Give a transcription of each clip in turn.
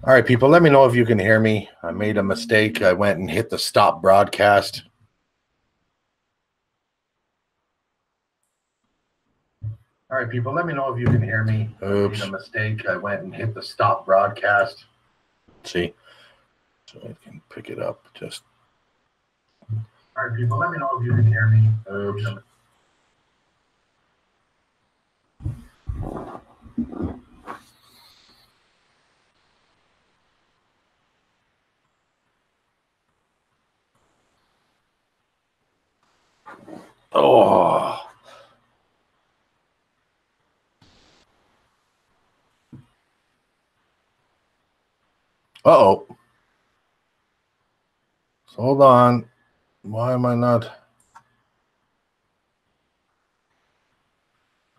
All right, people, let me know if you can hear me. I made a mistake. I went and hit the stop broadcast. All right, people, let me know if you can hear me. Oops. I made a mistake. I went and hit the stop broadcast. See? So I can pick it up. Just. All right, people, let me know if you can hear me. Oops. Oh. Uh-oh. So hold on. Why am I not?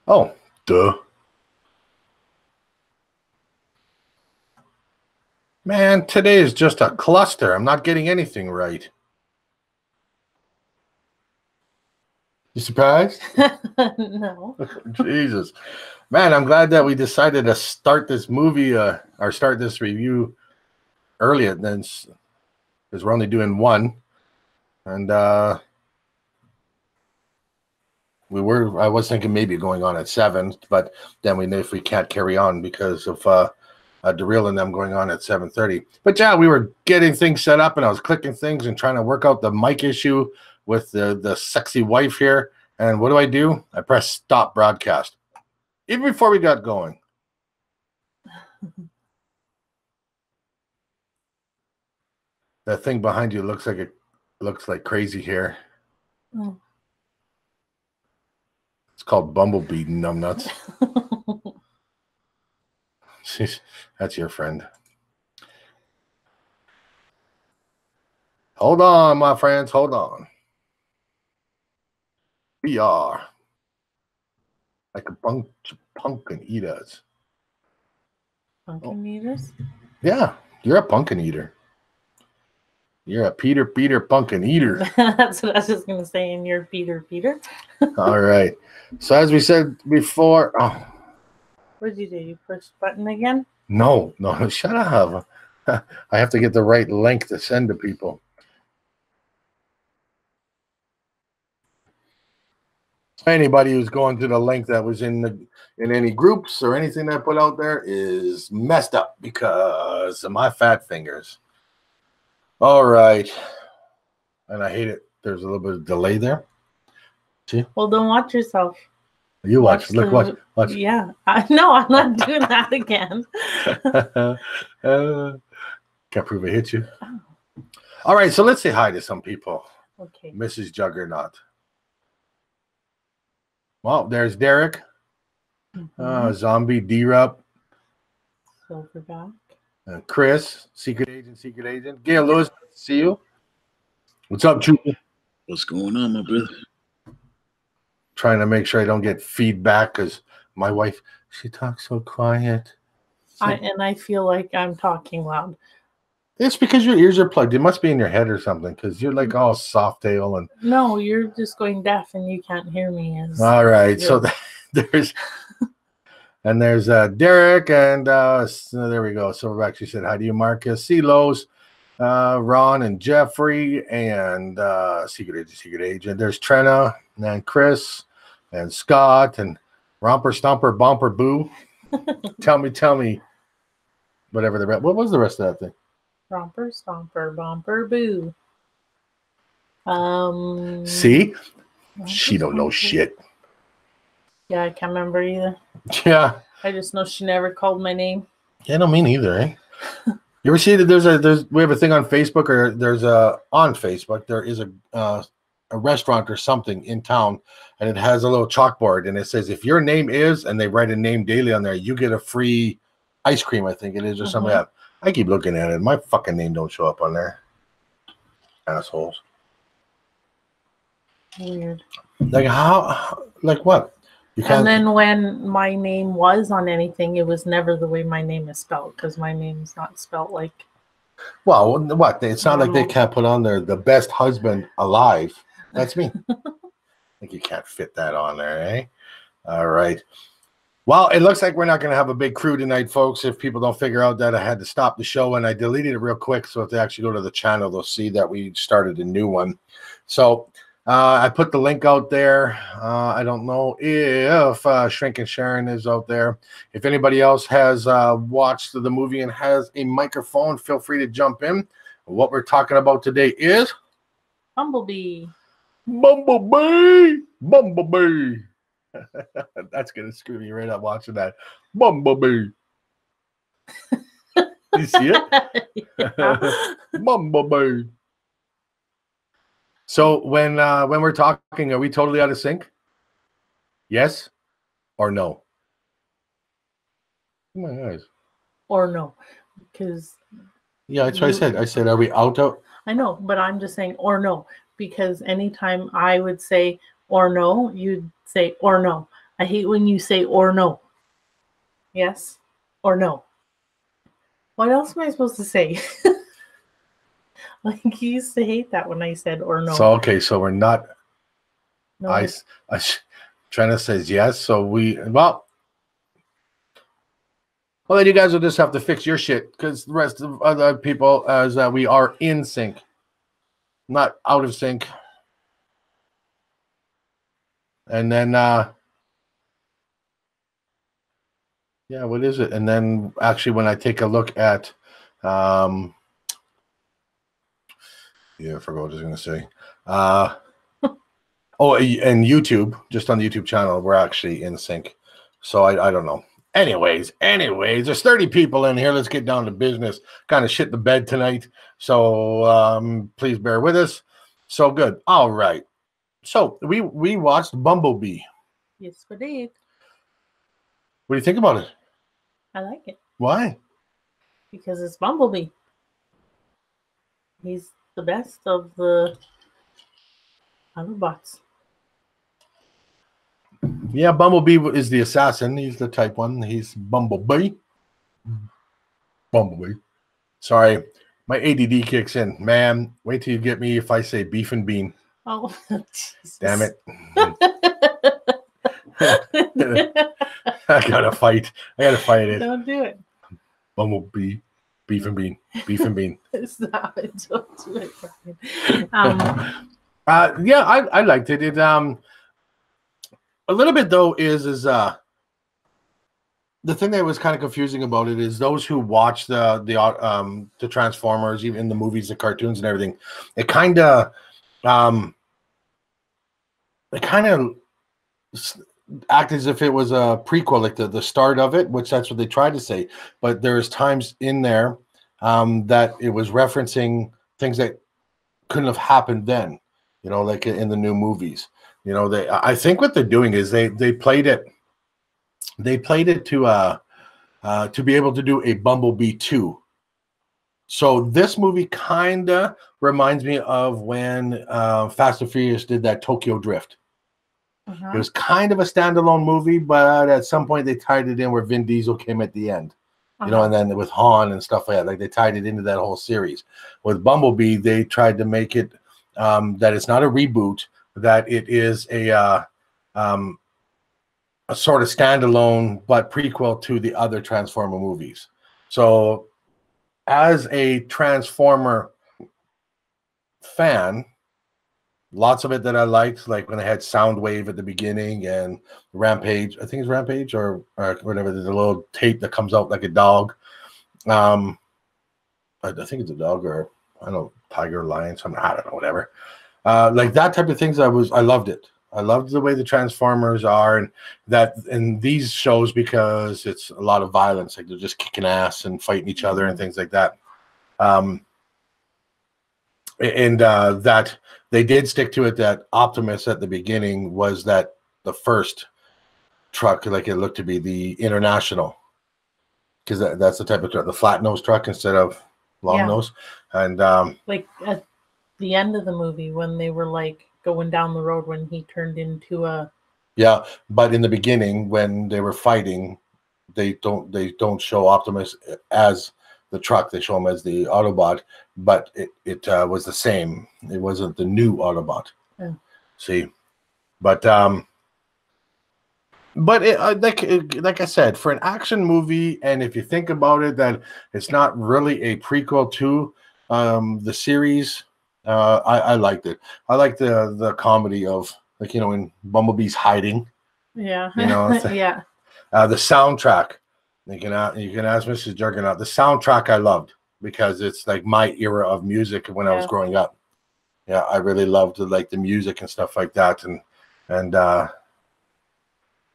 Oh, duh. Man, today is just a cluster. I'm not getting anything right. You surprised? No. Jesus. Man, I'm glad that we decided to start this movie or start this review earlier than because we're only doing one. And I was thinking maybe going on at 7, but then we know if we can't carry on because of Real and them going on at 7:30. But yeah, we were getting things set up and I was clicking things and trying to work out the mic issue with the sexy wife here. And what do? I press stop broadcast. Even before we got going. That thing behind you looks like crazy hair. Oh. It's called Bumblebee, numbnuts. That's your friend. Hold on, my friends. Hold on. We are like a bunch of pumpkin eaters. Pumpkin eaters? Yeah, you're a pumpkin eater. You're a Peter pumpkin eater. That's what I was just going to say, and you're Peter. All right. So as we said before... Oh. What did you do? You push the button again? No, shut up. I have to get the right link to send to people. Anybody who's going to the link that was in any groups or anything that I put out there is messed up because of my fat fingers. All right. And I hate it. There's a little bit of delay there. See? Well, don't watch yourself. You watch. Look, watch. Yeah. No, I'm not doing that again. Can't prove I hit you. Oh. All right, so let's say hi to some people. Okay. Mrs. Juggernaut. Well, there's Derek. Zombie D-Rup. Silverback. Chris, Secret Agent. Gail Lewis, see you. What's up, Trooper? What's going on, my brother? Trying to make sure I don't get feedback because my wife, she talks so quiet. And I feel like I'm talking loud. It's because your ears are plugged. It must be in your head or something because you're like all soft tail and. No, you're just going deaf and you can't hear me. All right, so there's Derek and so there we go. Silverback, she said, "How do you, Marcus?" Celos, Ron and Jeffrey and Secret Agent. There's Trena and Chris and Scott and Romper Stomper Bomper Boo. Tell me. Whatever the rest. What was the rest of that thing? Romper Stomper Bomper Boo. See? She don't know shit. Yeah, I can't remember either. Yeah. I just know she never called my name. Yeah, I don't mean either, eh? You ever see that we have a thing on Facebook or on Facebook, there is a restaurant or something in town and it has a little chalkboard and it says if your name is, and they write a name daily on there, you get a free ice cream, I think it is, or something like that. I keep looking at it. My fucking name don't show up on there. Assholes. Weird. Like how? Like what? You can't. And then when my name was on anything, it was never the way my name is spelled because my name's not spelled like. Well, what? It's not like they can't put on there the best husband alive. That's me. Like you can't fit that on there, eh? All right. Well, it looks like we're not going to have a big crew tonight, folks. If people don't figure out that I had to stop the show, and I deleted it real quick, so if they actually go to the channel, they'll see that we started a new one. So I put the link out there. I don't know if Shrink and Sharon is out there. If anybody else has watched the movie and has a microphone, feel free to jump in. What we're talking about today is Bumblebee. Bumblebee. Bumblebee. That's gonna screw me right up watching that. Bumblebee. You see it? Bumblebee. So when we're talking, are we totally out of sync? Yes or no? Oh my eyes. Or no, because Yeah, that's what I said. I said, are we out of? I know, but I'm just saying or no, because anytime I would say or no, you'd say or no. I hate when you say or no. Yes or no. What else am I supposed to say? Like you used to hate that when I said or no. So okay, so we're not. No, I Trina says yes. So well, then you guys will just have to fix your shit because the rest of other people as we are in sync, not out of sync. And then yeah, what is it? And then actually when I take a look at yeah, I forgot what I was gonna say. Oh, and YouTube, just on the YouTube channel, we're actually in sync. So I don't know. Anyways, there's 30 people in here. Let's get down to business. Kind of shit the bed tonight. So please bear with us. So good. All right. So we watched Bumblebee. yes, we did. What do you think about it? I like it Why? because it's Bumblebee. He's the best of the Autobots. Yeah, Bumblebee is the assassin. He's the type one. He's Bumblebee. Bumblebee. Sorry, my ADD kicks in. Man, wait till you get me if I say beef and bean. Oh, Jesus. Damn it. I gotta fight it. Don't do it. Bumblebee, beef and bean, beef and bean. Stop it. Don't do it, Brian. Yeah, I liked it. It a little bit though is the thing that was kind of confusing about it is those who watch the Transformers, even the movies, the cartoons, and everything. It kind of act as if it was a prequel, like the start of it, which that's what they tried to say. But there's times in there that it was referencing things that couldn't have happened then, you know, like in the new movies. You know, I think what they're doing is they played it to be able to do a Bumblebee 2. So this movie kind of reminds me of when Fast and Furious did that Tokyo Drift. It was kind of a standalone movie, but at some point they tied it in where Vin Diesel came at the end. You know, and then with Han and stuff like that, like they tied it into that whole series. With Bumblebee, they tried to make it that it's not a reboot, that it is a sort of standalone but prequel to the other Transformer movies. So, as a Transformer fan, lots of it that I liked, like when they had Soundwave at the beginning and Rampage. I think it's Rampage or whatever. There's a little tape that comes out like a dog. I think it's a dog or I don't know, tiger, lion, something. I don't know, whatever. Like that type of things. I loved it. I loved the way the Transformers are, and that in these shows because it's a lot of violence. Like they're just kicking ass and fighting each other and things like that. That they did stick to it. That Optimus at the beginning was that the first truck, like it looked to be the International, because that's the type of truck, the flat nose truck instead of long nose. And like at the end of the movie when they were like going down the road when he turned into a but in the beginning when they were fighting, they don't show Optimus as the truck. They show him as the Autobot, but it was the same. It wasn't the new Autobot. See, but But like I said, for an action movie, and if you think about it, that it's not really a prequel to the series. I liked it. I like the comedy of, like, when Bumblebee's hiding. Yeah. Yeah. The soundtrack. You can ask Mrs. Juggernaut. The soundtrack I loved because it's like my era of music when I was growing up. Yeah, I really loved the music and stuff like that, and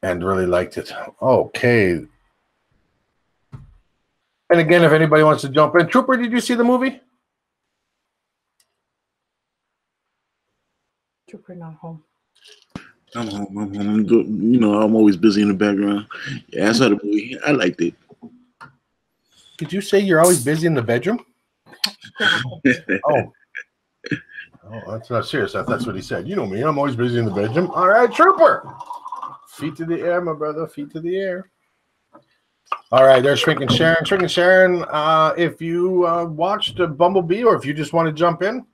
really liked it. Okay. And again, if anybody wants to jump in, Trooper, did you see the movie? Trooper not home. I'm home. I'm always busy in the background. Yeah, I saw the movie. I liked it. Did you say you're always busy in the bedroom? Oh, that's not serious. That's what he said. You know me. I'm always busy in the bedroom. All right, Trooper. Feet to the air, my brother. Feet to the air. All right, there's Shrinking Sharon. Shrinking Sharon, if you watched Bumblebee, or if you just want to jump in,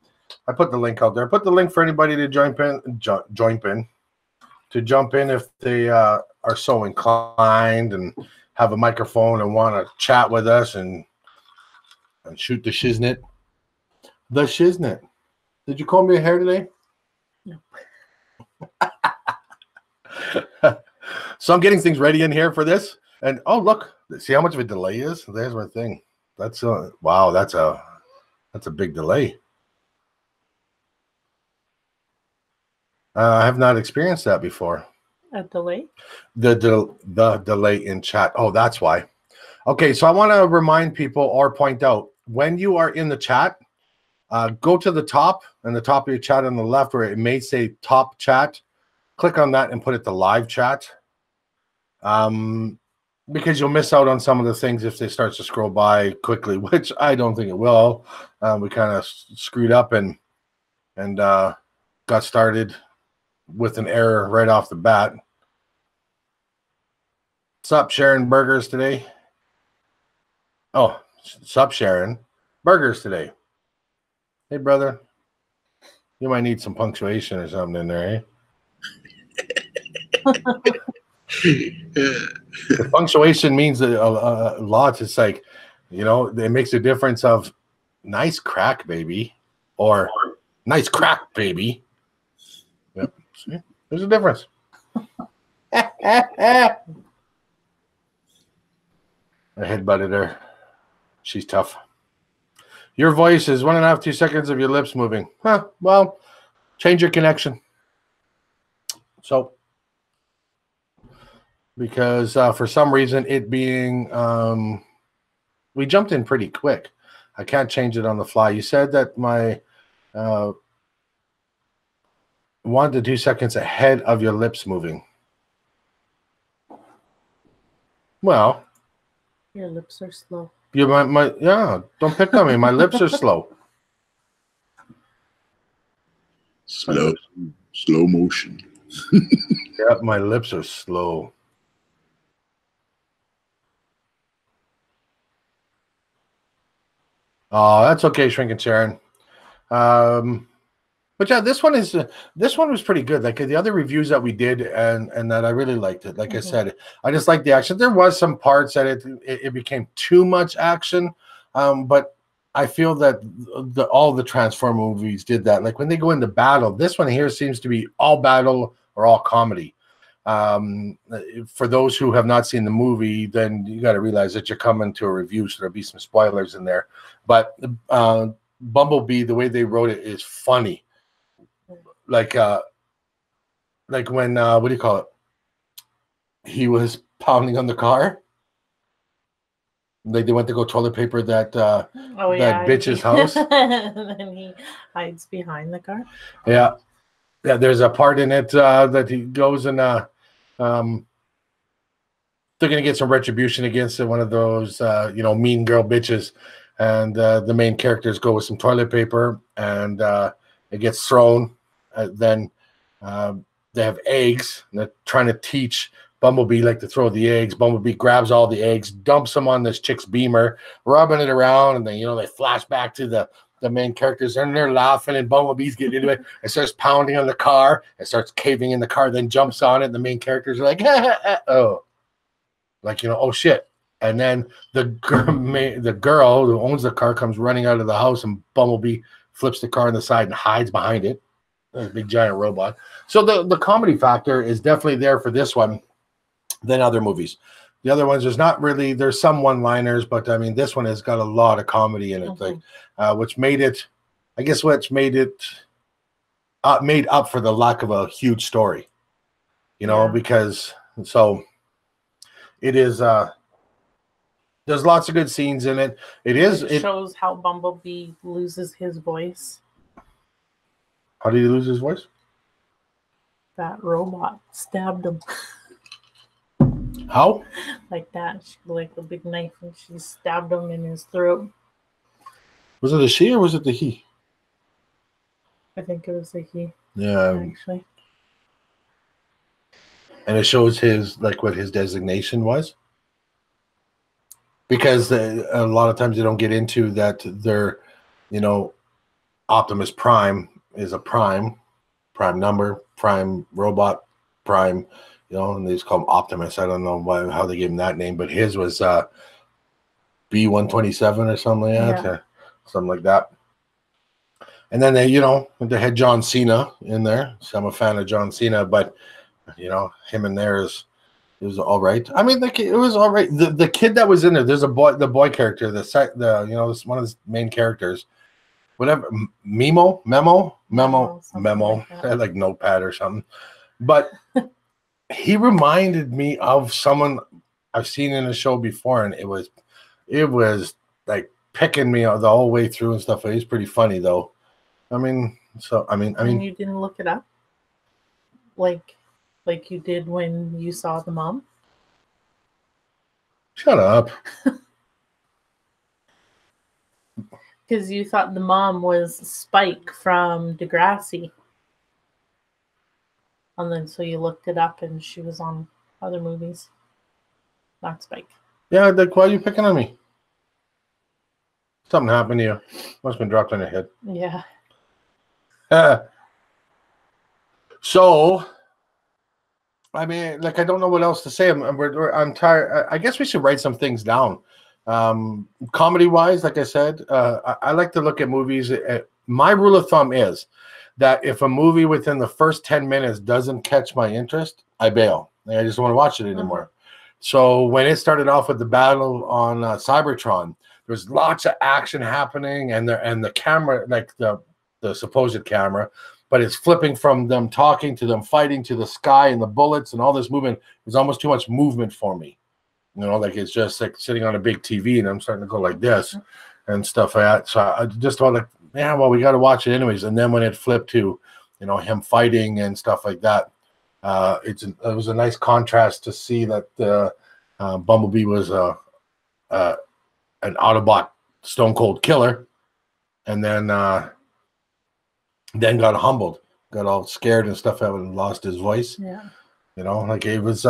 I put the link out there. I put the link for anybody to jump in if they are so inclined and have a microphone and want to chat with us and shoot the shiznit. The shiznit. Did you comb your hair today? No. So I'm getting things ready in here for this. And oh, look, see how much of a delay is? There's my thing. That's wow, that's a big delay. I have not experienced that before. A delay? The delay in chat. Oh, that's why. Okay, so I want to remind people or point out, when you are in the chat, go to the top and the top of your chat on the left where it may say top chat. Click on that and put it to live chat. Because you'll miss out on some of the things if they start to scroll by quickly, which I don't think it will. We kind of screwed up and got started with an error right off the bat. Sup, Sharon Burgers today? Oh, sup, Sharon Burgers today. Hey, brother. You might need some punctuation or something in there, eh? The punctuation means a lot. It's like, it makes a difference of nice crack, baby, or nice crack, baby. Yep. See? There's a difference. I headbutted her. She's tough. Your voice is 1.5 to 2 seconds of your lips moving. Huh, well, change your connection. So, because for some reason it being, we jumped in pretty quick. I can't change it on the fly. You said that my 1 to 2 seconds ahead of your lips moving. Well, your lips are slow. Yeah, don't pick on me. My lips are slow. Slow motion. Yep, my lips are slow. Oh, that's okay, Shrinking Sharon. But yeah, this one was pretty good. Like the other reviews that we did, and that I really liked it. Like I said, I just liked the action. There was some parts that it became too much action, but I feel that all the Transformer movies did that. Like when they go into battle, this one here seems to be all battle or all comedy. For those who have not seen the movie, then you got to realize that you're coming to a review, so there'll be some spoilers in there. But Bumblebee, the way they wrote it is funny. Like when what do you call it? He was pounding on the car. Like they went to go toilet paper that bitch's house. And then he hides behind the car. Yeah. There's a part in it that he goes and they're gonna get some retribution against one of those mean girl bitches, and the main characters go with some toilet paper, and it gets thrown. Then they have eggs, and they're trying to teach Bumblebee to throw the eggs. Bumblebee grabs all the eggs, dumps them on this chick's Beamer, rubbing it around, and then they flash back to the the main characters are in there laughing, and Bumblebee's getting into it. It starts pounding on the car. It starts caving in the car, then jumps on it. And the main characters are like, oh, like, oh shit. And then the girl who owns the car comes running out of the house, and Bumblebee flips the car on the side and hides behind it. A big giant robot. So the comedy factor is definitely there for this one than other movies. The other ones, there's some one-liners, but I mean, this one has got a lot of comedy in it, like, which made it made up for the lack of a huge story, because so it is. There's lots of good scenes in it. It shows how Bumblebee loses his voice. How did he lose his voice? That robot stabbed him. How? Like that, like a big knife, and she stabbed him in his throat. Was it a she or was it the he? I think it was a he. Yeah, actually. And it shows what his designation was, because a lot of times they don't get into that. They're, Optimus Prime is a prime number, prime robot, prime. And they just call him Optimus. I don't know how they gave him that name, but his was B-127 or something like that. Something like that. And then they had John Cena in there. So I'm a fan of John Cena, but him in there it was all right. I mean, it was all right. The kid that was in there, there's the boy character, one of the main characters, whatever, Memo, I like Notepad or something, but. He reminded me of someone I've seen in a show before, and it was like picking me out the whole way through and stuff. He's pretty funny though. I mean, you didn't look it up, like you did when you saw the mom. Shut up. Because you thought the mom was Spike from Degrassi. And then so you looked it up, and she was on other movies. Not Spike. Yeah, like, why are you picking on me? Something happened to you. Must have been dropped on your head. Yeah. So, I mean, like, I don't know what else to say. I'm tired. I guess we should write some things down. Comedy-wise, like I said, I like to look at movies. My rule of thumb is that if a movie within the first 10 minutes doesn't catch my interest, I bail. I just don't want to watch it anymore. So when it started off with the battle on Cybertron, there's lots of action happening, and the camera, like the supposed camera, but it's flipping from them talking to them fighting to the sky and the bullets and all this movement. There's almost too much movement for me. Like it's just like sitting on a big TV, and I'm starting to go like this and stuff like that. So I just thought, like, yeah, well, we got to watch it anyways. And then when it flipped to, him fighting and stuff like that, it was a nice contrast to see that Bumblebee was an Autobot stone cold killer, and then got humbled, got all scared and stuff, and lost his voice. Yeah, like it was.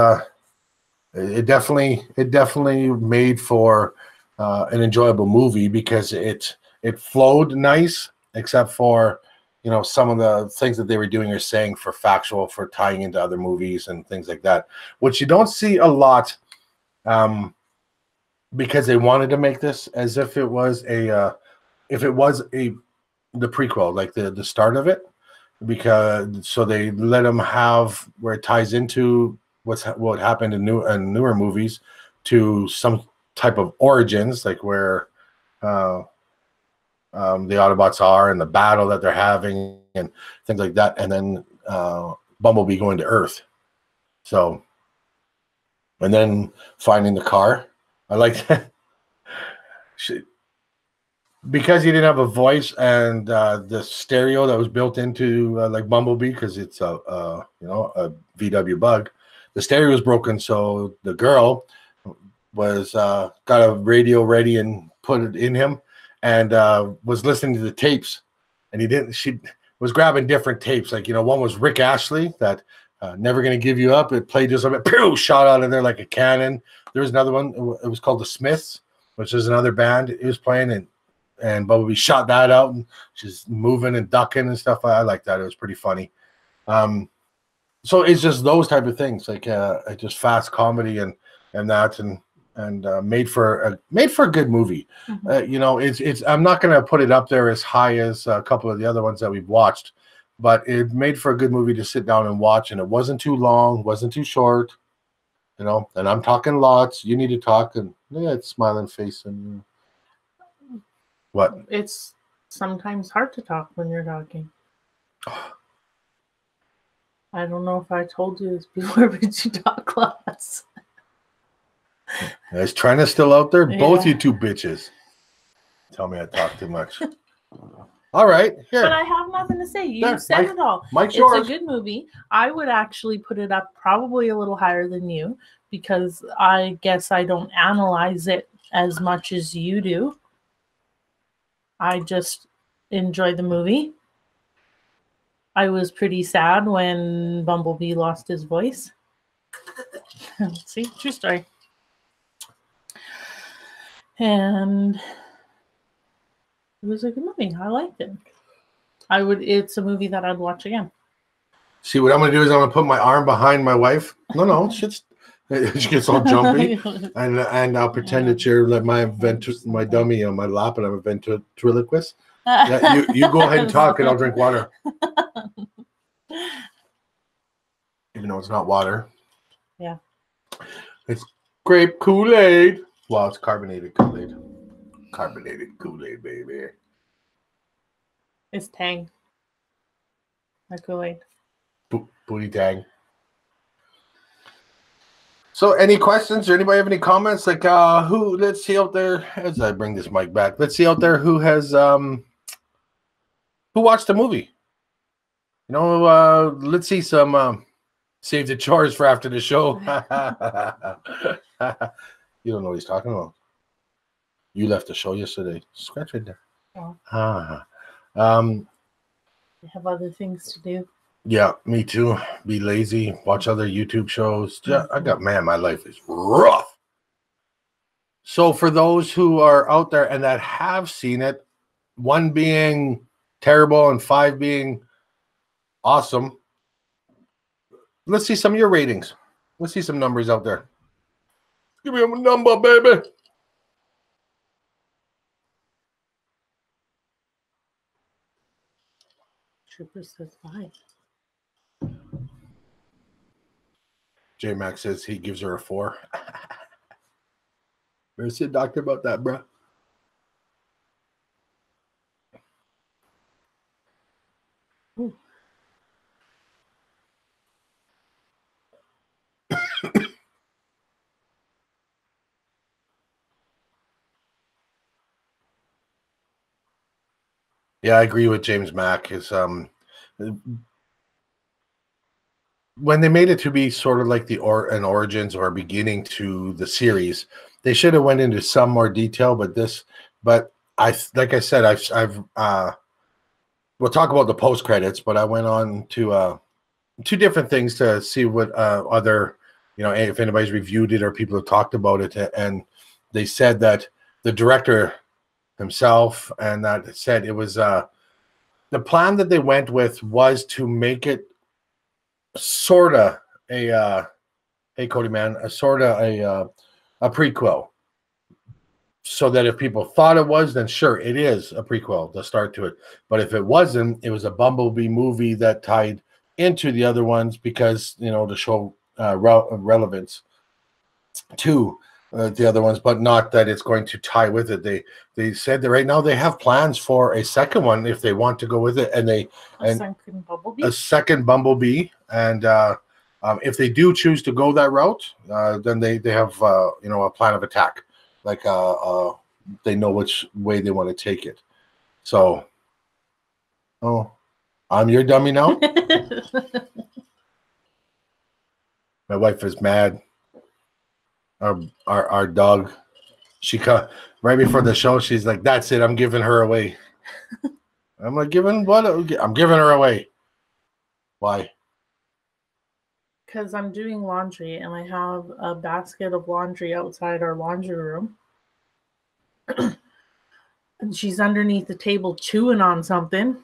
It definitely made for an enjoyable movie, because it flowed nice, except for some of the things that they were doing or saying for tying into other movies and things like that, which you don't see a lot, because they wanted to make this as if it was the prequel, like the start of it, because so they let them have where it ties into what happened in newer movies to some type of origins, like where the Autobots are and the battle that they're having and things like that, and then Bumblebee going to Earth. So, and then finding the car. I like that. Because he didn't have a voice, and the stereo that was built into like Bumblebee, because it's a VW bug. The stereo was broken, so the girl was got a radio ready and put it in him, and was listening to the tapes. And she was grabbing different tapes, like one was Rick Astley, that Never Gonna Give You Up. It played just a bit, pew, shot out of there like a cannon. There was another one. It was called the Smiths, which is another band. It was playing, and and Bumblebee shot that out, and she's moving and ducking and stuff. I like that. It was pretty funny. So it's just those type of things, like just fast comedy and that and made for a good movie. Mm-hmm. You know, it's I'm not gonna put it up there as high as a couple of the other ones that we've watched, but it made for a good movie to sit down and watch, and it wasn't too long, wasn't too short. You know, and I'm talking lots. You need to talk, and it's smiling face and what? It's sometimes hard to talk when you're talking. I don't know if I told you this before, but you talk lots. Is Trina still out there? Yeah. Both you two bitches. Tell me I talk too much. All right, here. But I have nothing to say. You said it all. Mike's It's yours. a good movie. I would actually put it up probably a little higher than you because I guess I don't analyze it as much as you do. I just enjoy the movie. I was pretty sad when Bumblebee lost his voice. See, true story. And it was a good movie. I liked it. It's a movie that I'd watch again. See, what I'm going to do is I'm going to put my arm behind my wife. No, she gets all jumpy. and I'll pretend that you're like my dummy on my lap, and I'm a ventriloquist. You go ahead and talk, and I'll drink water. Even though it's not water. Yeah. It's grape Kool-Aid. Well, it's carbonated Kool-Aid. Carbonated Kool-Aid, baby. It's Tang. Like Kool-Aid. Booty Tang. So, any questions or anybody have any comments? Like, let's see out there, as I bring this mic back, let's see out there who has, who watched the movie? You know, let's see some, save the chores for after the show. You don't know what he's talking about. You left the show yesterday. Scratch right there. Oh. I have other things to do. Yeah, me too. Be lazy, watch other YouTube shows. Yeah, my life is rough. So for those who are out there and that have seen it, 1 being terrible and 5 being awesome, let's see some of your ratings. Let's see some numbers out there. Give me a number, baby. Trooper says 5. J-Max says he gives her a 4. Better see a doctor about that, bro. Ooh. Yeah, I agree with James Mack. When they made it to be sort of like an origins or beginning to the series, they should have went into some more detail. But like I said, we'll talk about the post credits. But I went on to 2 different things to see what other, if anybody's reviewed it or people have talked about it, and they said that the director himself and that said it was the plan that they went with was to make it sort of a hey Cody man, a sort of a prequel, so that if people thought it was, then sure, it is a prequel, the start to it. But if it wasn't, it was a Bumblebee movie that tied into the other ones because, to show relevance to the other ones, but not that it's going to tie with it. They said that right now they have plans for a second one if they want to go with it, and a second Bumblebee. And if they do choose to go that route, then they have a plan of attack, like they know which way they want to take it. So, I'm your dummy now. My wife is mad. Our dog, she right before the show, she's like, "That's it, I'm giving her away." I'm like, "Giving what? I'm giving her away." Why? Because I'm doing laundry and I have a basket of laundry outside our laundry room. And she's underneath the table chewing on something.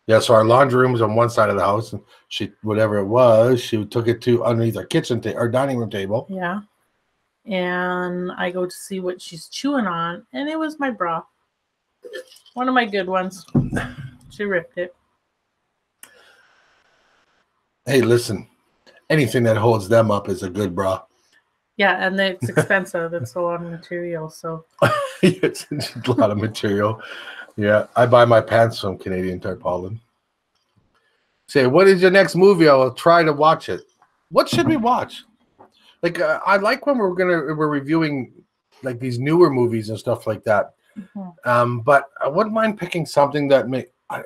Yeah, so our laundry room was on one side of the house, and she, whatever it was, she took it to underneath our our dining room table. Yeah. And I go to see what she's chewing on, and it was my bra. One of my good ones. She ripped it. Hey, listen, anything that holds them up is a good bra. Yeah, and it's expensive. It's a lot of material, so. It's a lot of material. Yeah, I buy my pants from Canadian Tarpaulin. Say, what is your next movie? I will try to watch it. What should we watch? Like, I like when we're reviewing like these newer movies and stuff like that. Mm-hmm. But I wouldn't mind picking something that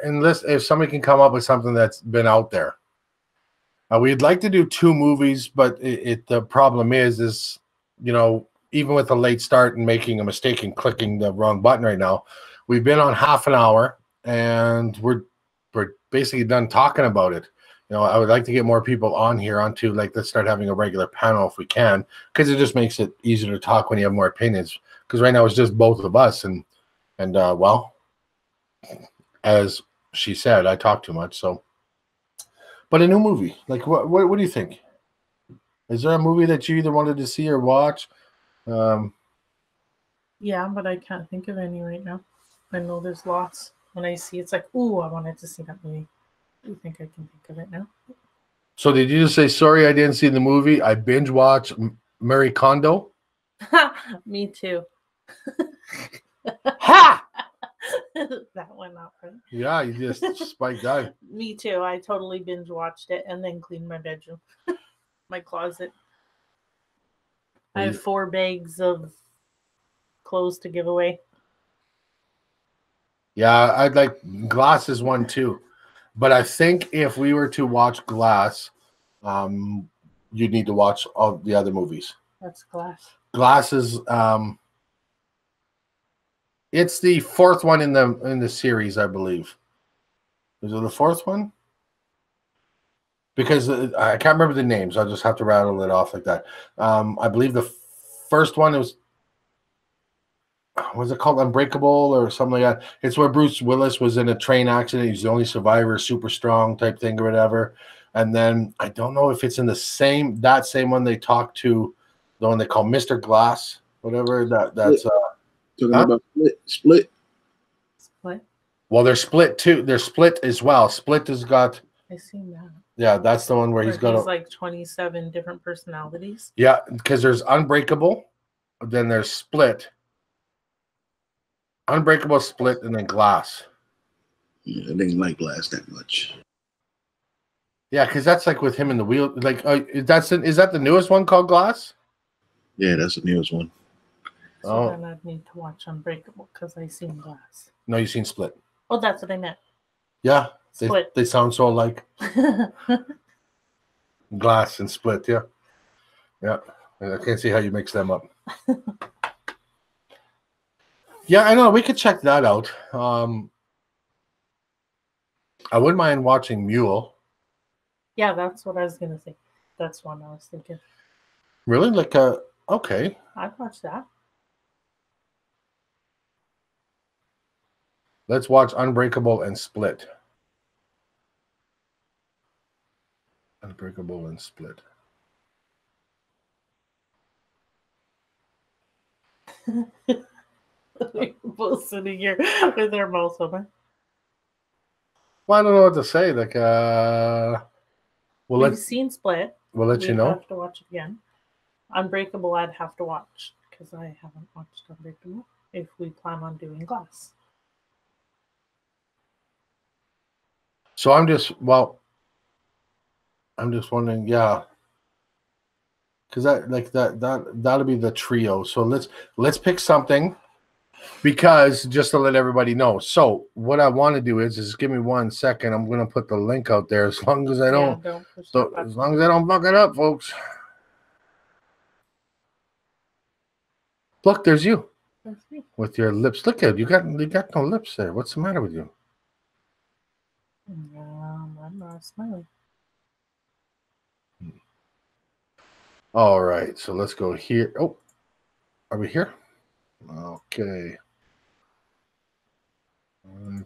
unless if somebody can come up with something that's been out there. We'd like to do 2 movies, but the problem is even with a late start and making a mistake and clicking the wrong button right now, we've been on half an hour and we're basically done talking about it. I would like to get more people on here onto let's start having a regular panel if we can, because it just makes it easier to talk when you have more opinions. Because right now it's just both of us, and well, as she said, I talk too much. So, but a new movie, what do you think? Is there a movie that you either wanted to see or watch? Yeah, but I can't think of any right now. I know there's lots. When I see it's like, ooh, I wanted to see that movie. I think I can think of it now. So did you just say, sorry, I didn't see the movie? I binge watched Marie Kondo. Me too. Ha! That one not right. Yeah, you just spiked that. Me too. I totally binge watched it and then cleaned my bedroom, my closet. I have 4 bags of clothes to give away. Yeah, I'd like Glass is one too. But I think if we were to watch Glass, you'd need to watch all the other movies. That's Glass. Glass is it's the 4th one in the series, I believe. Is it the 4th one? Because I can't remember the names. I'll just have to rattle it off like that. I believe the first one was it called Unbreakable or something like that? It's where Bruce Willis was in a train accident. He's the only survivor, super strong type thing or whatever. And then I don't know if it's in that same one they talked to, the one they call Mr. Glass, whatever. That's talking about Split. Well, they're split too. They're split as well. Split has got. I seen that. Yeah, that's the one where he's got like 27 different personalities. Yeah, because there's Unbreakable, then there's Split. Unbreakable, Split, and then Glass. Yeah, I didn't like Glass that much. Yeah, because that's like with him in the wheel. Like, is that the newest one called Glass? Yeah, that's the newest one. So then I'd need to watch Unbreakable because I seen Glass. No, you've seen Split. Oh, that's what I meant. Yeah, Split. They sound so alike. Glass and Split, yeah. Yeah, I can't see how you mix them up. Yeah, I know. We could check that out. I wouldn't mind watching Mule. Yeah, that's what I was going to say. That's one I was thinking. Really? Okay. I'd watch that. Let's watch Unbreakable and Split. Unbreakable and Split. We're both sitting here with our mouths open. Well, I don't know what to say. We've seen Split. We'll let you know. Have to watch it again. Unbreakable, I'd have to watch because I haven't watched Unbreakable. If we plan on doing Glass. So I'm just wondering, yeah, because that'll be the trio. So let's pick something, because just to let everybody know. So what I want to do is give me 1 second. I'm going to put the link out there as long as I don't as long as I don't fuck it up, folks. Look, there's you. That's me. With your lips. Look at you got no lips there. What's the matter with you? I'm not smiling. All right, so let's go here. Oh, are we here? Okay.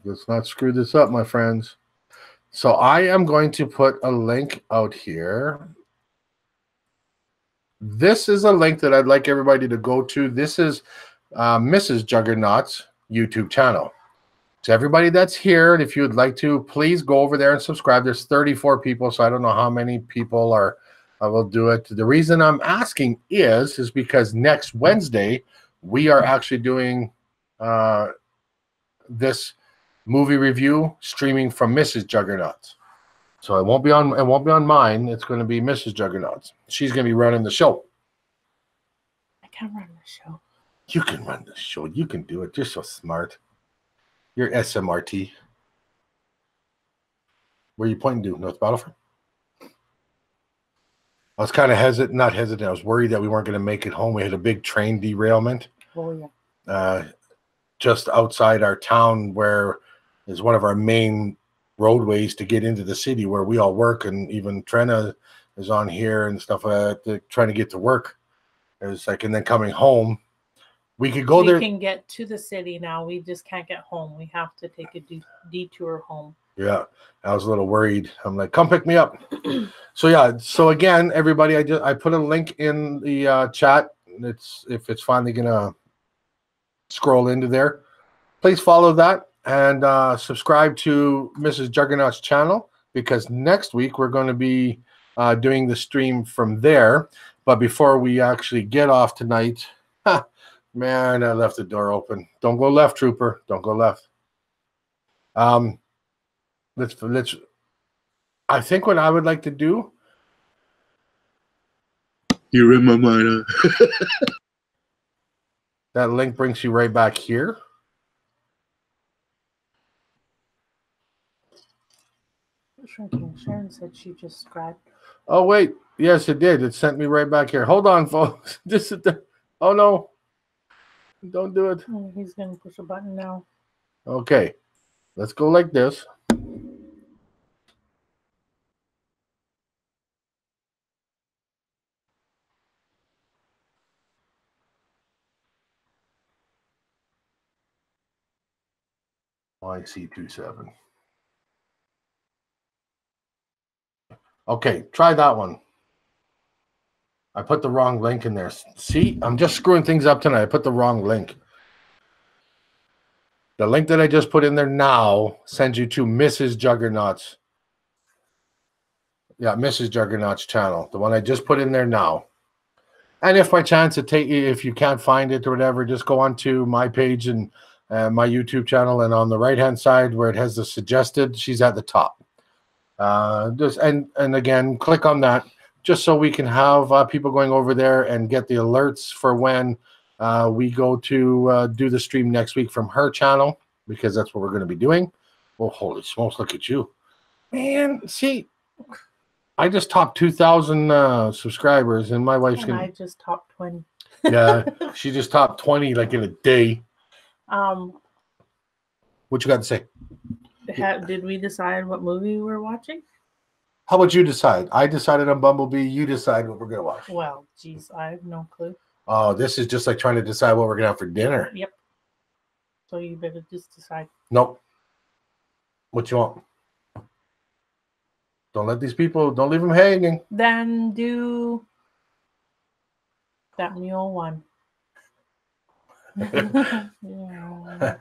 Let's not screw this up, my friends. So I am going to put a link out here. This is a link that I'd like everybody to go to. This is Mrs. Juggernaut's YouTube channel. So everybody that's here, and if you would like to, please go over there and subscribe. There's 34 people, so I don't know how many people are. I will do it. The reason I'm asking is because next Wednesday we are actually doing this movie review streaming from Mrs. Juggernaut. So it won't be on mine. It's going to be Mrs. Juggernaut. She's going to be running the show. I can run the show. You can run the show. You can do it. You're so smart. You're SMRT. Where are you pointing to? North Battleford? I was kind of not hesitant. I was worried that we weren't going to make it home. We had a big train derailment. Oh, yeah. Just outside our town, where is one of our main roadways to get into the city where we all work, and even Trina is on here and stuff trying to get to work. It was like, and then coming home, we could go there. We can get to the city now. We just can't get home. We have to take a detour home. Yeah, I was a little worried. I'm like, come pick me up. So yeah, so again, everybody, I put a link in the chat. If it's finally gonna scroll into there, please follow that and subscribe to Mrs. Juggernaut's channel, because next week we're going to be doing the stream from there. But before we actually get off tonight, man, I left the door open. Don't go left, trooper. Don't go left. Let's. I think what I would like to do. You're in my mind. That link brings you right back here. Sharon said she just subscribed. Oh wait, yes, it did. It sent me right back here. Hold on, folks. This is the. Oh no! Don't do it. Oh, he's gonna push a button now. Okay, let's go like this. YC27. Okay, try that one. I put the wrong link in there. See, I'm just screwing things up tonight. I put the wrong link. The link that I just put in there now sends you to Mrs. Juggernaut's. Yeah, Mrs. Juggernaut's channel. The one I just put in there now. And if by chance if you can't find it or whatever, just go on to my page and my YouTube channel, and on the right-hand side where it has the suggested, she's at the top. And again, click on that just so we can have people going over there and get the alerts for when we go to do the stream next week from her channel, because that's what we're going to be doing. Oh, holy smokes, look at you. Man, see, I just topped 2,000 subscribers, and my wife's going to... I just topped 20. Yeah, she just topped 20 like in a day. What you got to say? Did we decide what movie we're watching? How about you decide? I decided on Bumblebee. You decide what we're going to watch. Well, geez, I have no clue. Oh, this is just like trying to decide what we're going to have for dinner. Yep. So you better just decide. Nope. What you want? Don't let these people, don't leave them hanging. Then do that mule one. Yeah.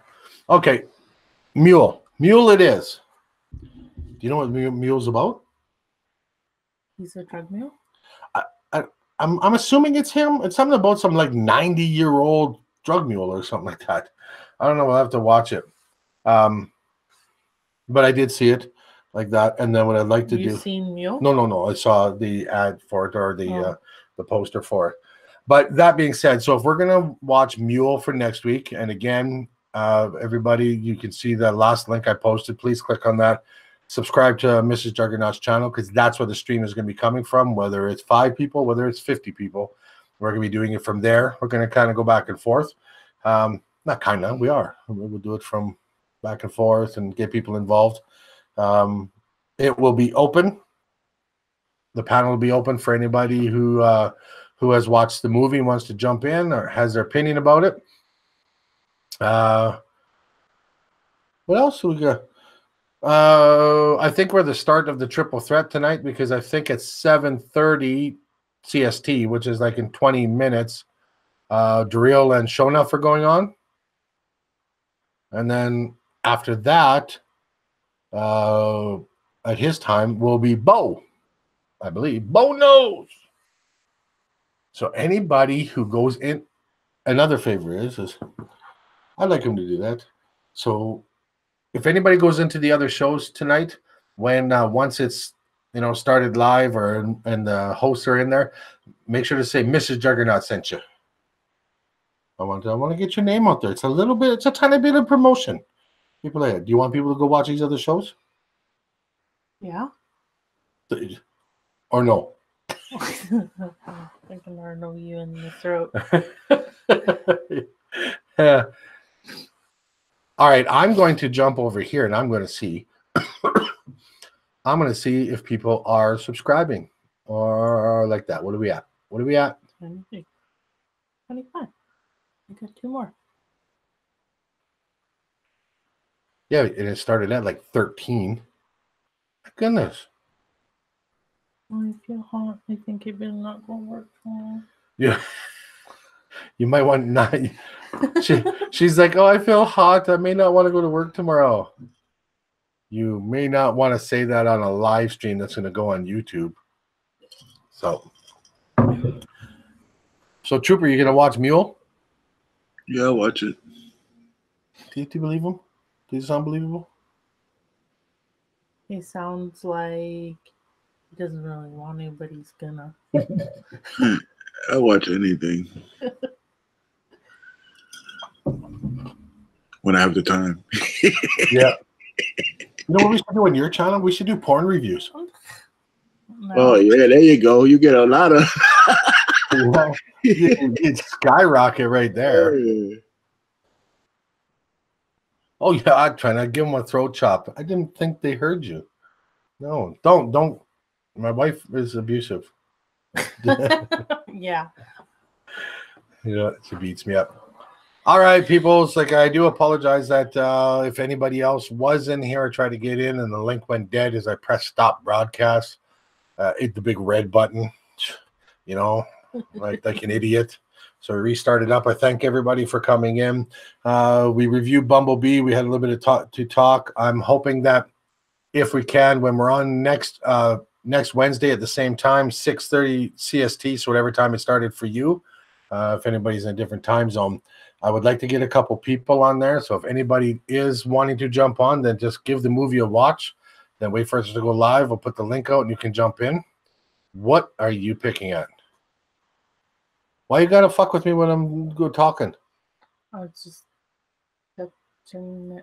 Okay. Mule. Mule it is. Do you know what Mule's about? He's a drug mule? I'm assuming it's him. It's something about some like 90-year-old drug mule or something like that. I don't know. We'll have to watch it. But I did see it like that. And then what I'd like to do. You seen Mule? No. I saw the ad for it, or the poster for it. But that being said, so if we're gonna watch Mule for next week, and again, everybody, you can see the last link I posted. Please click on that. Subscribe to Mrs. Juggernaut's channel, because that's where the stream is going to be coming from. Whether it's 5 people, whether it's 50 people, we're going to be doing it from there. We're going to kind of go back and forth. Not kind of, we are. We'll do it from back and forth and get people involved. It will be open. The panel will be open for anybody who has watched the movie and wants to jump in or has their opinion about it. What else do we got? I think we're the start of the triple threat tonight because I think it's 7:30 CST, which is like in 20 minutes. Drill and Shonaf are going on. And then after that, at his time, will be Bo, I believe. Bo knows. So anybody who goes in, another favor is I'd like him to do that. So if anybody goes into the other shows tonight, when once it's started live and the hosts are in there, make sure to say Mrs. Juggernaut sent you. I want to get your name out there. It's a tiny bit of promotion. People like, do you want people to go watch these other shows? Yeah. Or no? I can know you in the throat. Yeah. All right, I'm going to jump over here and I'm going to see. I'm going to see if people are subscribing or like that. What are we at? 23. 25. I got 2 more. Yeah, and it started at like 13. My goodness. I feel hot. I think you've been not going to work tomorrow. Yeah. You might want not. She's like, oh, I feel hot. I may not want to go to work tomorrow. You may not want to say that on a live stream that's going to go on YouTube. So Trooper, you going to watch Mule? Yeah, I'll watch it. Do you believe him? Does he sound believable? He sounds like he doesn't really want to, but he's gonna. I'll watch anything. When I have the time. Yeah. You know what we should do on your channel? We should do porn reviews. No. Oh, yeah, there you go. You get a lot of... Well, you skyrocket right there. Yeah. Oh, yeah, I'm trying to give him a throat chop. I didn't think they heard you. No, don't. My wife is abusive. Yeah. She beats me up. All right, people. It's like I do apologize that if anybody else was in here, I tried to get in and the link went dead as I pressed stop broadcast. Hit the big red button, like an idiot. So we restarted up. I thank everybody for coming in. We reviewed Bumblebee. We had a little bit of talk. I'm hoping that if we can, when we're on next Wednesday at the same time, 6:30 CST, so whatever time it started for you, if anybody's in a different time zone, I would like to get a couple people on there. So if anybody is wanting to jump on, then just give the movie a watch. Then wait for us to go live. We'll put the link out and you can jump in. What are you picking at? Why you gotta fuck with me when I'm good talking? Oh, it's just touching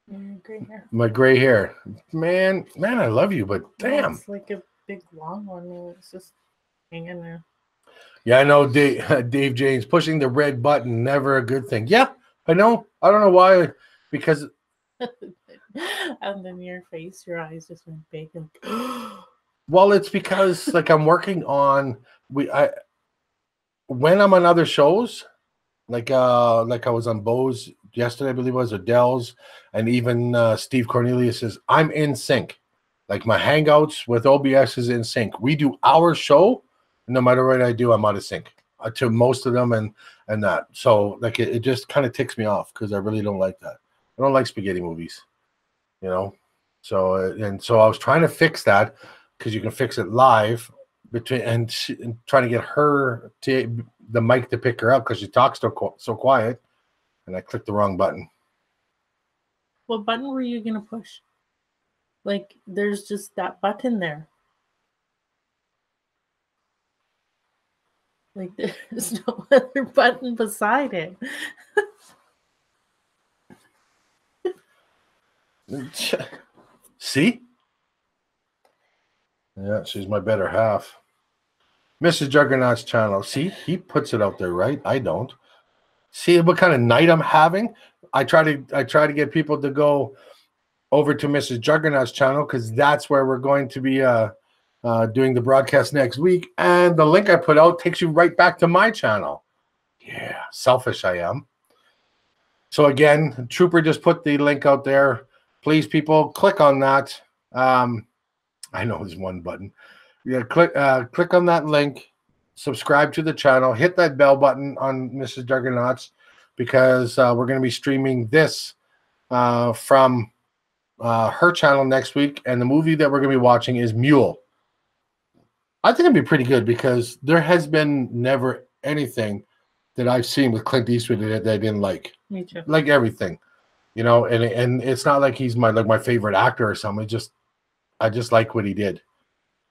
your gray hair. My gray hair. Man, I love you, but damn. It's like a big long one and it's just hanging there. Yeah, I know Dave James pushing the red button, never a good thing. Yeah, I know. I don't know why. Because and then your face, your eyes just went big and well, it's because like I'm working on when I'm on other shows, like I was on Bo's yesterday, I believe it was, or Dell's, and even Steve Cornelius says I'm in sync. Like my hangouts with OBS is in sync. We do our show, and no matter what I do, I'm out of sync to most of them and that. So like it just kind of ticks me off because I really don't like that. I don't like spaghetti movies, So I was trying to fix that because you can fix it live and trying to get her to the mic to pick her up because she talks so quiet, and I clicked the wrong button. What button were you gonna push? Like, there's just that button there. Like, there's no other button beside it. See? Yeah, she's my better half. Mrs. Juggernaut's channel. See, he puts it out there, right? I don't. See what kind of night I'm having? I try to get people to go over to Mrs. Juggernaut's channel because that's where we're going to be doing the broadcast next week. And the link I put out takes you right back to my channel. Yeah, selfish I am. So again, Trooper just put the link out there. Please, people, click on that. I know there's one button. Yeah, click on that link. Subscribe to the channel. Hit that bell button on Mrs. Juggernauts because we're going to be streaming this from her channel next week. And the movie that we're going to be watching is Mule. I think it'd be pretty good because there has been never anything that I've seen with Clint Eastwood that I didn't like. Me too. Like everything, you know, and it's not like he's my favorite actor or something. I just like what he did,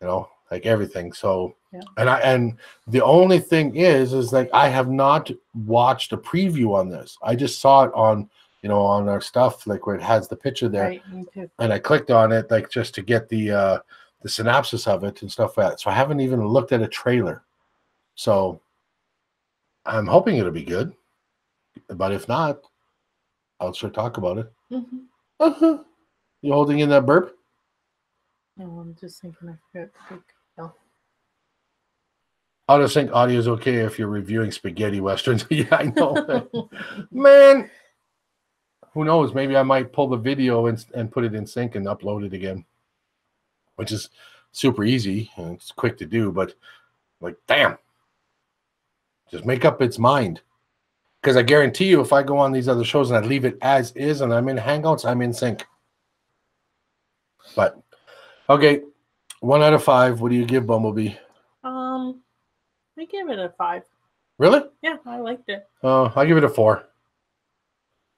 you know, like everything. So, yeah. And the only thing is like I have not watched a preview on this. I just saw it on, you know, on our stuff, like where it has the picture there, right, me too. And I clicked on it like just to get the synopsis of it and stuff like that. So I haven't even looked at a trailer. So I'm hoping it'll be good, but if not, I'll sure talk about it. Mm-hmm. You holding in that burp? No, I'm just thinking I forgot to take no. I just think audio is okay if you're reviewing spaghetti westerns. Yeah, I know. Man, who knows? Maybe I might pull the video and put it in sync and upload it again, which is super easy and it's quick to do, but like, damn. Just make up its mind. Because I guarantee you, if I go on these other shows and I leave it as is and I'm in Hangouts, I'm in sync. But, okay, 1 out of 5. What do you give Bumblebee? I give it a 5. Really? Yeah, I liked it. I give it a 4.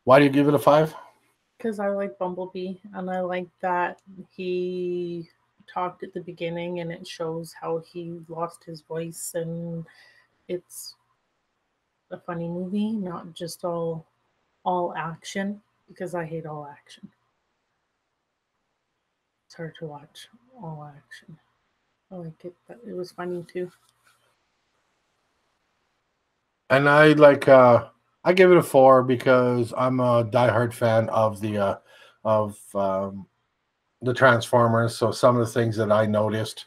Why do you give it a 5? Because I like Bumblebee, and I like that he talked at the beginning, and it shows how he lost his voice, and it's a funny movie, not just all action, because I hate all action. It's hard to watch all action. I like it, but it was funny too. And I like I give it a 4 because I'm a diehard fan of the Transformers. So some of the things that I noticed,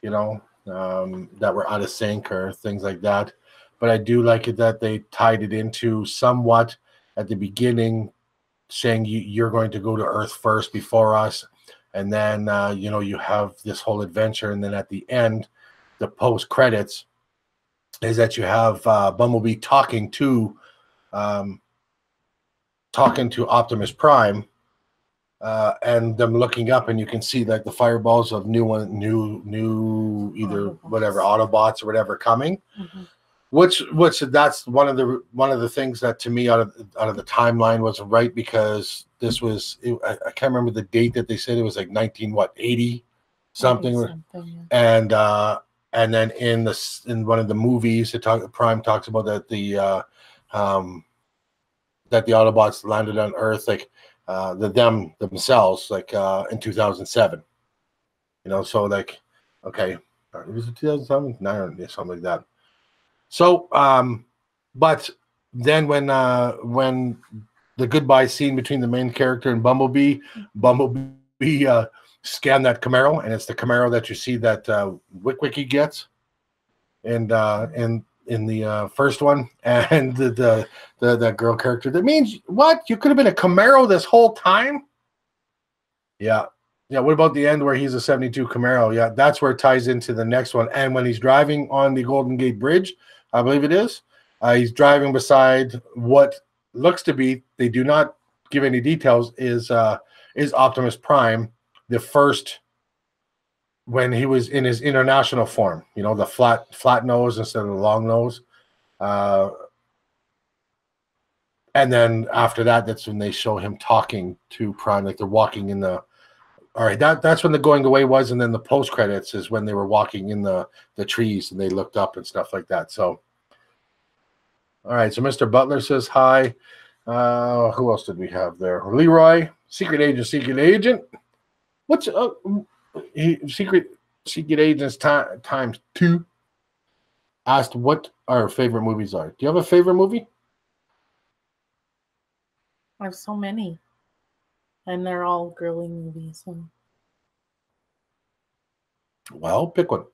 you know, that were out of sync or things like that. But I do like it that they tied it into somewhat at the beginning, saying you're going to go to Earth first before us. And then, you know, you have this whole adventure. And then at the end, the post credits is that you have Bumblebee talking to Optimus Prime, and them looking up, and you can see like the fireballs of new either Autobots. Whatever Autobots or whatever coming. Mm-hmm. Which that's one of the things that to me out of the timeline was right, because this was I can't remember the date that they said. It was like 80 something. Yeah. And then in one of the movies, Prime talks about that the Autobots landed on Earth, like themselves, like in 2007. You know, so like, okay, was it 2007? No, something like that. So, but then when the goodbye scene between the main character and Bumblebee scanned that Camaro, and it's the Camaro that you see that Wiki gets, and in the first one, and the girl character. That means what? You could have been a Camaro this whole time. Yeah. Yeah, what about the end where he's a 72 Camaro? Yeah, that's where it ties into the next one. And when he's driving on the Golden Gate Bridge, I believe it is, he's driving beside what looks to be, they do not give any details, is Optimus Prime, the first, when he was in his international form, you know, the flat nose instead of the long nose. And then after that, that's when they show him talking to Prime, like they're walking in the, all right, that's when the going away was, and then the post credits is when they were walking in the trees and they looked up and stuff like that. So, all right. So Mr. Butler says hi. Who else did we have there? Leroy, secret agent. What's secret agents times 2? Asked what our favorite movies are. Do you have a favorite movie? I have so many. And they're all girly movies. So. Well, pick one.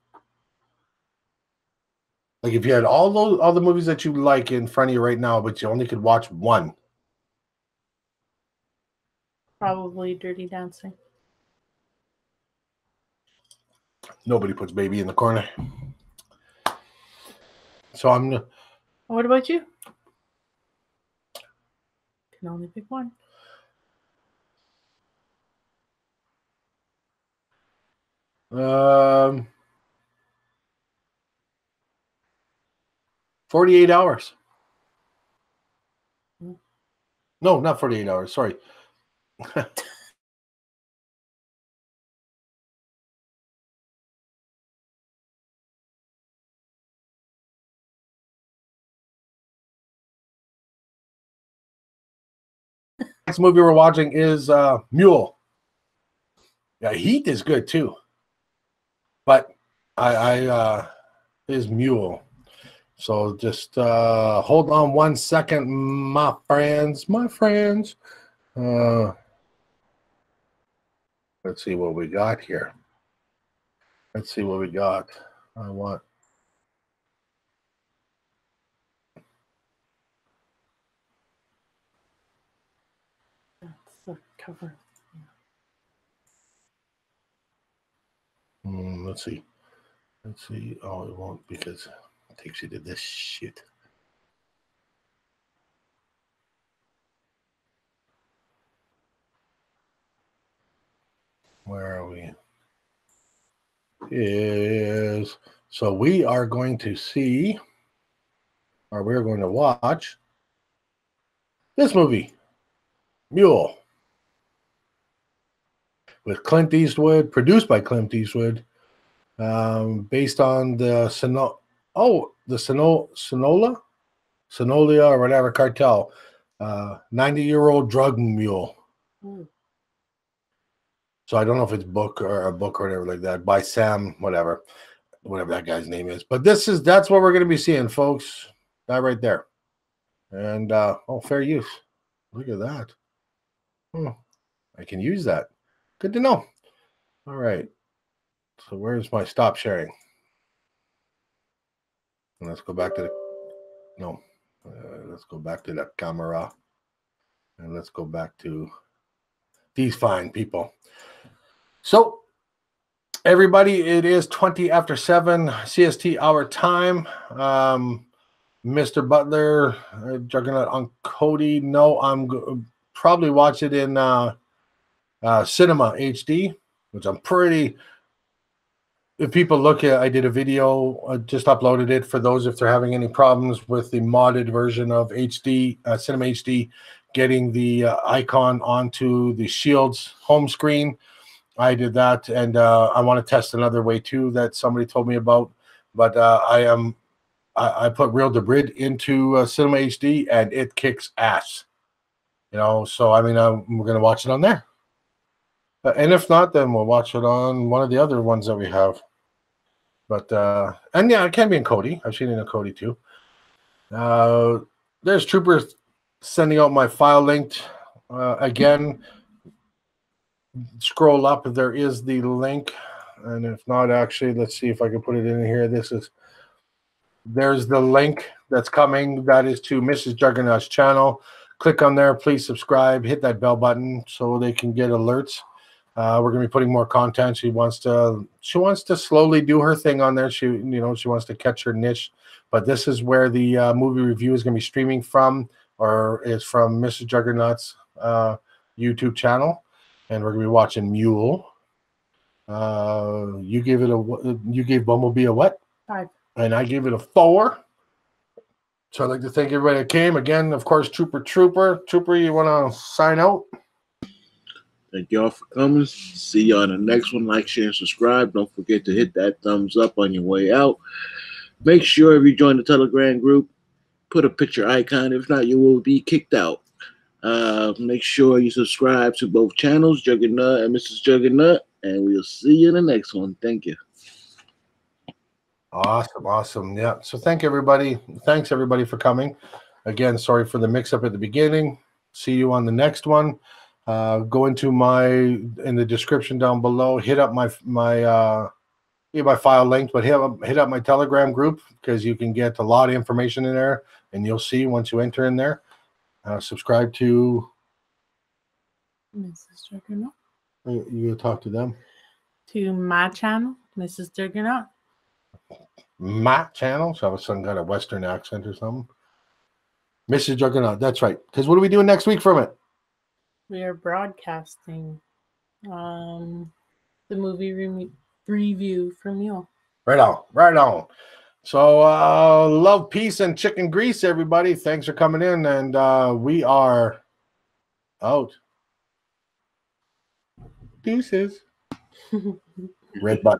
Like if you had all the movies that you like in front of you right now, but you only could watch one, Probably Dirty Dancing. Nobody puts baby in the corner. So I'm. What about you? Can only pick one. Um, 48 hours. No, not 48 hours. Sorry. Next movie we're watching is Mule. Yeah, Heat is good too, but I is Mule. So just hold on 1 second, my friends, let's see what we got here. Let's see what we got. I want. That's the cover. Let's see. Let's see. Oh, it won't because it takes you to this shit. Where are we? Is so we are going to see, or we're going to watch this movie, Mule, with Clint Eastwood, produced by Clint Eastwood, based on the Sonolia or whatever cartel, 90-year-old drug mule. So I don't know if it's a book or whatever like that by Sam, whatever that guy's name is. But that's what we're going to be seeing, folks. That right there. And fair use. Look at that. I can use that. Good to know. All right. So where's my stop sharing? And let's go back to let's go back to the camera. And let's go back to these fine people. So everybody, it is 20 after 7 CST hour time. Mr. Butler, Juggernaut on Cody. No, I'm probably watch it in Cinema HD, which I'm pretty. If people look at, I did a video, I just uploaded it for those if they're having any problems with the modded version of HD, Cinema HD, getting the icon onto the Shield's home screen. I did that, and I want to test another way too that somebody told me about. But I put Real-Debrid into Cinema HD, and it kicks ass. So I mean, we're gonna watch it on there. And if not, then we'll watch it on one of the other ones that we have. But and yeah, it can be in Cody. I've seen it in Cody too. There's Trooper sending out my file linked again. Scroll up if there is the link, and if not, actually, let's see if I can put it in here. There's the link that's coming. That is to Mrs. Juggernaut's channel. Click on there. Please subscribe. Hit that bell button so they can get alerts. We're gonna be putting more content. She wants to slowly do her thing on there. She wants to catch her niche. But this is where the movie review is gonna be streaming from, or is from Mrs. Juggernaut's YouTube channel, and we're gonna be watching Mule. You gave Bumblebee a what? 5. And I gave it a 4. So I'd like to thank everybody that came. Again, of course, Trooper, you want to sign out? Thank y'all for coming. See y'all in the next one. Like, share, and subscribe. Don't forget to hit that thumbs up on your way out. Make sure if you join the Telegram group, put a picture icon. If not, you will be kicked out. Make sure you subscribe to both channels, Juggernaut and Mrs. Juggernaut, and we'll see you in the next one. Thank you. Awesome. Yeah. So thanks everybody for coming. Again, sorry for the mix-up at the beginning. See you on the next one. Go into in the description down below. Hit up my file link, but hit up my Telegram group because you can get a lot of information in there, and you'll see once you enter in there. Subscribe to Mrs. Juggernaut. You talk to them. To my channel, Mrs. Juggernaut. My channel. So some kind of Western accent or something. Mrs. Juggernaut. That's right. Because what are we doing next week from it? We are broadcasting the movie review from you. Right on. Right on. So love, peace, and chicken grease, everybody. Thanks for coming in. And we are out. Deuces. Red button.